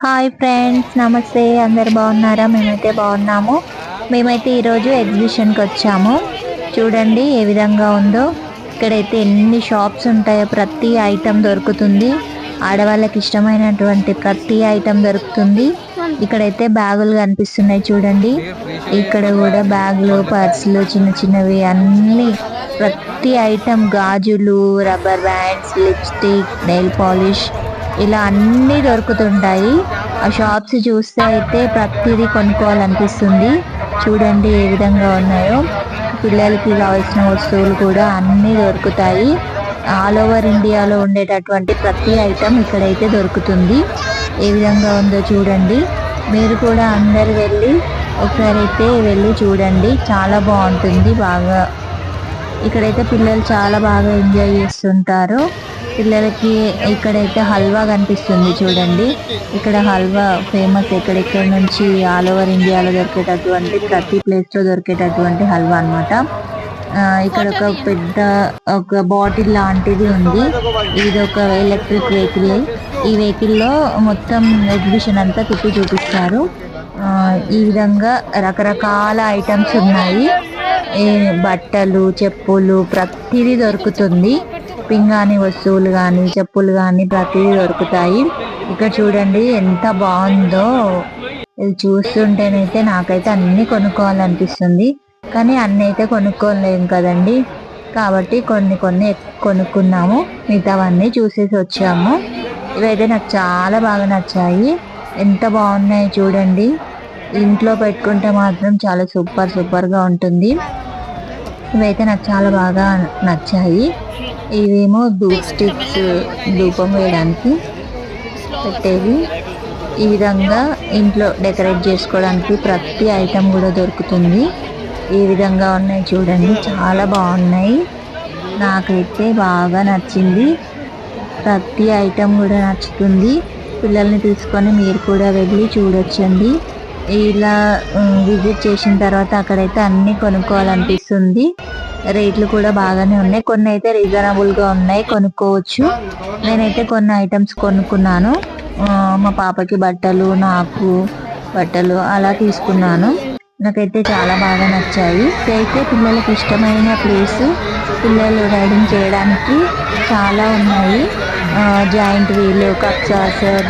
Hi friends, నమస్తే. అందరు బాగున్నారా? మేమైతే బాగున్నాము. మేమైతే ఈరోజు ఎగ్జిబిషన్కి వచ్చాము. చూడండి ఏ విధంగా ఉందో. ఇక్కడైతే ఎన్ని షాప్స్ ఉంటాయో, ప్రతి ఐటెం దొరుకుతుంది. ఆడవాళ్ళకి ఇష్టమైనటువంటి ప్రతి ఐటెం దొరుకుతుంది. ఇక్కడైతే బ్యాగులు కనిపిస్తున్నాయి చూడండి. ఇక్కడ కూడా బ్యాగులు, పర్సులు, చిన్న చిన్నవి అన్ని ప్రతి ఐటెం, గాజులు, rubber bands, lipstick, nail polish ఇలా అన్నీ దొరుకుతుంటాయి. ఆ షాప్స్ చూస్తే అయితే ప్రతిదీ కొనుక్కోవాలనిపిస్తుంది. చూడండి ఏ విధంగా ఉన్నాయో. పిల్లలకి కావాల్సిన వస్తువులు కూడా అన్నీ దొరుకుతాయి. ఆల్ ఓవర్ ఇండియాలో ఉండేటటువంటి ప్రతి ఐటెం ఇక్కడైతే దొరుకుతుంది. ఏ విధంగా ఉందో చూడండి. మీరు కూడా అందరు వెళ్ళి ఒకసారి అయితే వెళ్ళి చూడండి. చాలా బాగుంటుంది. బాగా ఇక్కడైతే పిల్లలు చాలా బాగా ఎంజాయ్ చేస్తుంటారు. పిల్లలకి ఇక్కడైతే హల్వా కనిపిస్తుంది చూడండి. ఇక్కడ హల్వా ఫేమస్. ఎక్కడెక్కడ నుంచి ఆల్ ఓవర్ ఇండియాలో దొరికేటటువంటి ప్రతి ప్లేస్లో దొరికేటటువంటి హల్వా అనమాట. ఇక్కడ ఒక బాటిల్ లాంటిది ఉంది. ఇది ఒక ఎలక్ట్రిక్ వెహికల్. ఈ వెహికల్లో మొత్తం ఎగ్జిబిషన్ అంతా తిప్పి చూపిస్తారు. ఈ విధంగా రకరకాల ఐటమ్స్ ఉన్నాయి. బట్టలు, చెప్పులు ప్రతిదీ దొరుకుతుంది. పింగాణి వస్తువులు కానీ, చెప్పులు కానీ ప్రతిదీ దొరుకుతాయి. ఇక్కడ చూడండి ఎంత బాగుందో. ఇది చూస్తుంటేనైతే నాకైతే అన్ని కొనుక్కోవాలనిపిస్తుంది. కానీ అన్ని అయితే కొనుక్కోలేము కదండి. కాబట్టి కొన్ని కొన్ని కొనుక్కున్నాము. మిగతావన్నీ చూసేసి వచ్చాము. ఇవైతే నాకు చాలా బాగా నచ్చాయి. ఎంత బాగున్నాయి చూడండి. ఇంట్లో పెట్టుకుంటే మాత్రం చాలా సూపర్గా ఉంటుంది. ఇవైతే నాకు చాలా బాగా నచ్చాయి. ఇవేమో ధూప్ స్టిక్స్, ధూపం వేయడానికి పెట్టేవి. ఈ విధంగా ఇంట్లో డెకరేట్ చేసుకోవడానికి ప్రతి ఐటెం కూడా దొరుకుతుంది. ఈ విధంగా ఉన్నాయి చూడండి. చాలా బాగున్నాయి. నాకైతే బాగా నచ్చింది. ప్రతి ఐటెం కూడా నచ్చుతుంది. పిల్లల్ని తీసుకొని మీరు కూడా వెళ్ళి చూడొచ్చండి. ఇలా విజిట్ చేసిన తర్వాత అక్కడైతే అన్నీ కొనుక్కోవాలనిపిస్తుంది. రేట్లు కూడా బాగానే ఉన్నాయి. కొన్ని అయితే రీజనబుల్గా ఉన్నాయి, కొనుక్కోవచ్చు. నేనైతే కొన్ని ఐటమ్స్ కొనుక్కున్నాను. మా పాపకి బట్టలు, నాకు బట్టలు అలా తీసుకున్నాను. నాకైతే చాలా బాగా నచ్చాయి. అయితే పిల్లలకి ఇష్టమైన ప్లేస్, పిల్లలు రైడింగ్ చేయడానికి చాలా ఉన్నాయి. జాయింట్ వీల్, కప్ సాసర్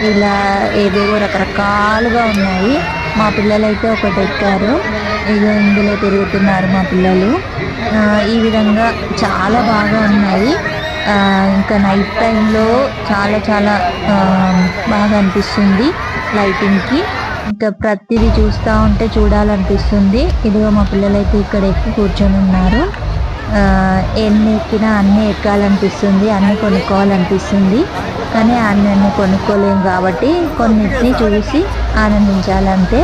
ఇలా ఏవేవో రకరకాలుగా ఉన్నాయి. మా పిల్లలైతే ఒకటి ఎక్కారు. ఇందులో తిరుగుతున్నారు మా పిల్లలు. ఈ విధంగా చాలా బాగా ఉన్నాయి. ఇంకా నైట్ టైంలో చాలా బాగా అనిపిస్తుంది లైటింగ్కి. ఇంకా ప్రతిదీ చూస్తూ ఉంటే చూడాలనిపిస్తుంది. ఇదిగో మా పిల్లలైతే ఇక్కడ ఎక్కి కూర్చొని ఉన్నారు. ఎన్ని ఎక్కినా అన్నీ ఎక్కాలనిపిస్తుంది, అన్నీ కొనుక్కోవాలనిపిస్తుంది. కానీ అన్నీ కొనుక్కోలేము కాబట్టి కొన్నిటిని చూసి ఆనందించాలంటే.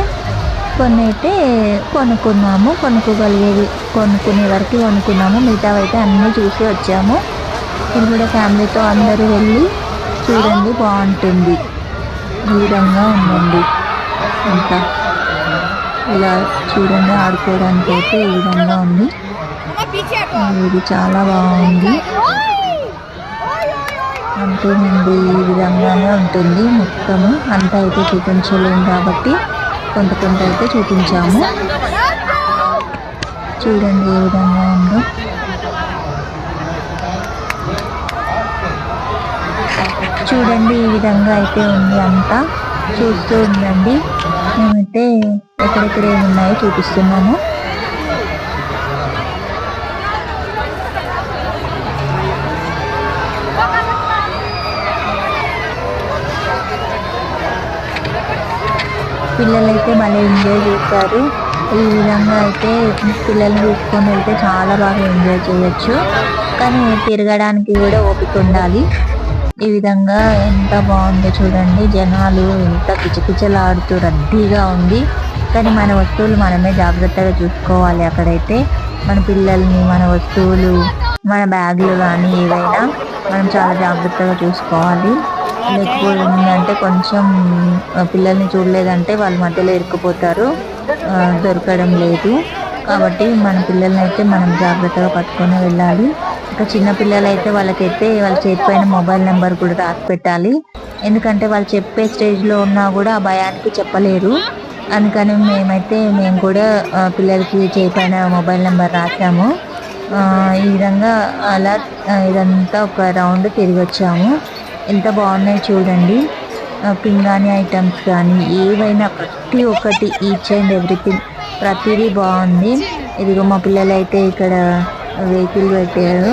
కొన్ని అయితే కొనుక్కున్నాము. కొనుక్కునే వరకు కొనుక్కున్నాము. మిగతావైతే అన్నీ చూసి వచ్చాము. ఇది కూడా ఫ్యామిలీతో అందరూ వెళ్ళి చూడండి, బాగుంటుంది. ఈ విధంగా ఉందండి అంతా. ఇలా చూడండి, ఆడుకోవడానికి అయితే ఈ విధంగా ఉంది. ఇది చాలా బాగుంది. అంతేనండి, ఈ విధంగానే ఉంటుంది మొత్తము. అంతా అయితే చూపించలేము కాబట్టి కొంత అయితే చూపించాము. చూడండి ఏ విధంగా ఉందో. చూడండి ఈ విధంగా అయితే ఉంది అంతా. చూస్తూ ఉండండి. మేమైతే ఎక్కడెక్కడ ఏమున్నాయో చూపిస్తున్నాము. పిల్లలైతే మళ్ళీ ఎంజాయ్ చేస్తారు. ఈ విధంగా అయితే పిల్లల్ని తీసుకొని వెళ్తే చాలా బాగా ఎంజాయ్ చేయొచ్చు. కానీ తిరగడానికి కూడా ఓపిక ఉండాలి. ఈ విధంగా ఎంత బాగుందో చూడండి. జనాలు ఎంత కిచకిచలాడుతూ రద్దీగా ఉంది. కానీ మన వస్తువులు మనమే జాగ్రత్తగా చూసుకోవాలి. అక్కడైతే మన పిల్లల్ని, మన వస్తువులు, మన బ్యాగులు కానీ ఏవైనా మనం చాలా జాగ్రత్తగా చూసుకోవాలి. లేకపోయిందంటే కొంచెం పిల్లల్ని చూడలేదంటే వాళ్ళ మధ్యలో ఇరుక్కుపోతారు, దొరకడం లేదు. కాబట్టి మన పిల్లల్ని అయితే మనం జాగ్రత్తగా పట్టుకొని వెళ్ళాలి. ఇంకా చిన్న పిల్లలు అయితే వాళ్ళ చేతి పైన మొబైల్ నెంబర్ కూడా రాసి పెట్టాలి. ఎందుకంటే వాళ్ళు చెప్పే స్టేజ్లో ఉన్నా కూడా ఆ భయానికి చెప్పలేరు. అందుకని మేము కూడా పిల్లలకి చేయి పైన మొబైల్ నెంబర్ రాసాము. ఈ విధంగా అలా ఇదంతా ఒక రౌండ్ తిరిగి వచ్చాము. ఎంత బాగున్నాయి చూడండి. పింగాణి ఐటమ్స్ కానీ ఏవైనా ప్రతి ఒక్కటి ఈచ్ అండ్ ఎవ్రీథింగ్ ప్రతిదీ బాగుంది. ఇదిగో మా పిల్లలైతే ఇక్కడ వెహికల్ పెట్టారు,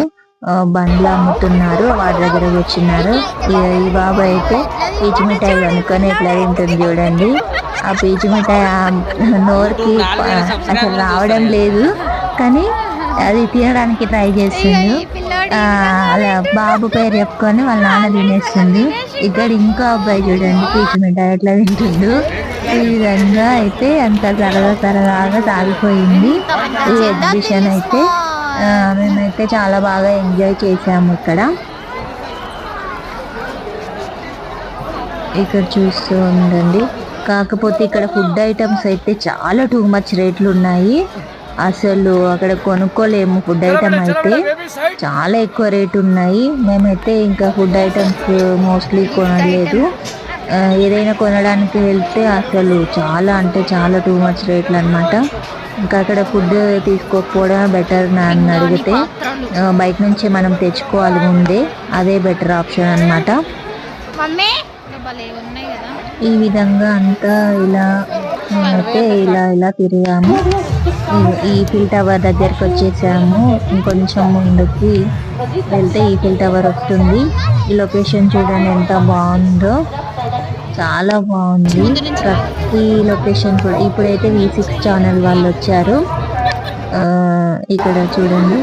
బండ్లు అమ్ముతున్నారు, వాటి దగ్గర కూర్చున్నారు. ఈ బాబు అయితే పీచు మిఠాయి కనుక్కొని ఎట్లా తింటుంది చూడండి. ఆ పీచు మిఠాయి నోరుకి అసలు రావడం లేదు, కానీ అది తినడానికి ట్రై చేస్తుంది. అలా బాబు పేరు చెప్పుకొని వాళ్ళ నాన్న తినేస్తుంది. ఇక్కడ ఇంకో అబ్బాయి చూడండి పీచు మిఠాయి ఎట్లా తింటుండు. ఈ విధంగా అయితే అంత సరదాగా సాగిపోయింది ఈ ఎగ్జిబిషన్ అయితే. మేమైతే చాలా బాగా ఎంజాయ్ చేసాము. ఇక్కడ చూస్తూ ఉండండి. కాకపోతే ఇక్కడ ఫుడ్ ఐటమ్స్ అయితే చాలా టూ మచ్ రేట్లు ఉన్నాయి. అసలు అక్కడ కొనుక్కోలేము. ఫుడ్ ఐటమ్ అయితే చాలా ఎక్కువ రేటు ఉన్నాయి. మేమైతే ఇంకా ఫుడ్ ఐటమ్స్ మోస్ట్లీ కొనలేదు. ఏదైనా కొనడానికి వెళ్తే అసలు చాలా అంటే చాలా టూ మచ్ రేట్లు అనమాట. ఇంకా అక్కడ ఫుడ్ తీసుకోకపోవడం బెటర్. నన్ను అడిగితే బయట నుంచి మనం తెచ్చుకోవాలి ముందే, అదే బెటర్ ఆప్షన్ అనమాట. ఈ విధంగా అంతా ఇలా మేమైతే ఇలా తిరిగాము. ఈఫిల్ టవర్ దగ్గరికి వచ్చేసాము. ఇంకొంచెం ముందుకి వెళ్తే ఈఫిల్ టవర్ వస్తుంది. ఈ లొకేషన్ చూడండి ఎంత బాగుందో, చాలా బాగుంది. ప్రతి లొకేషన్ కూడా ఇప్పుడైతే V6 ఛానల్ వాళ్ళు వచ్చారు. ఇక్కడ చూడండి.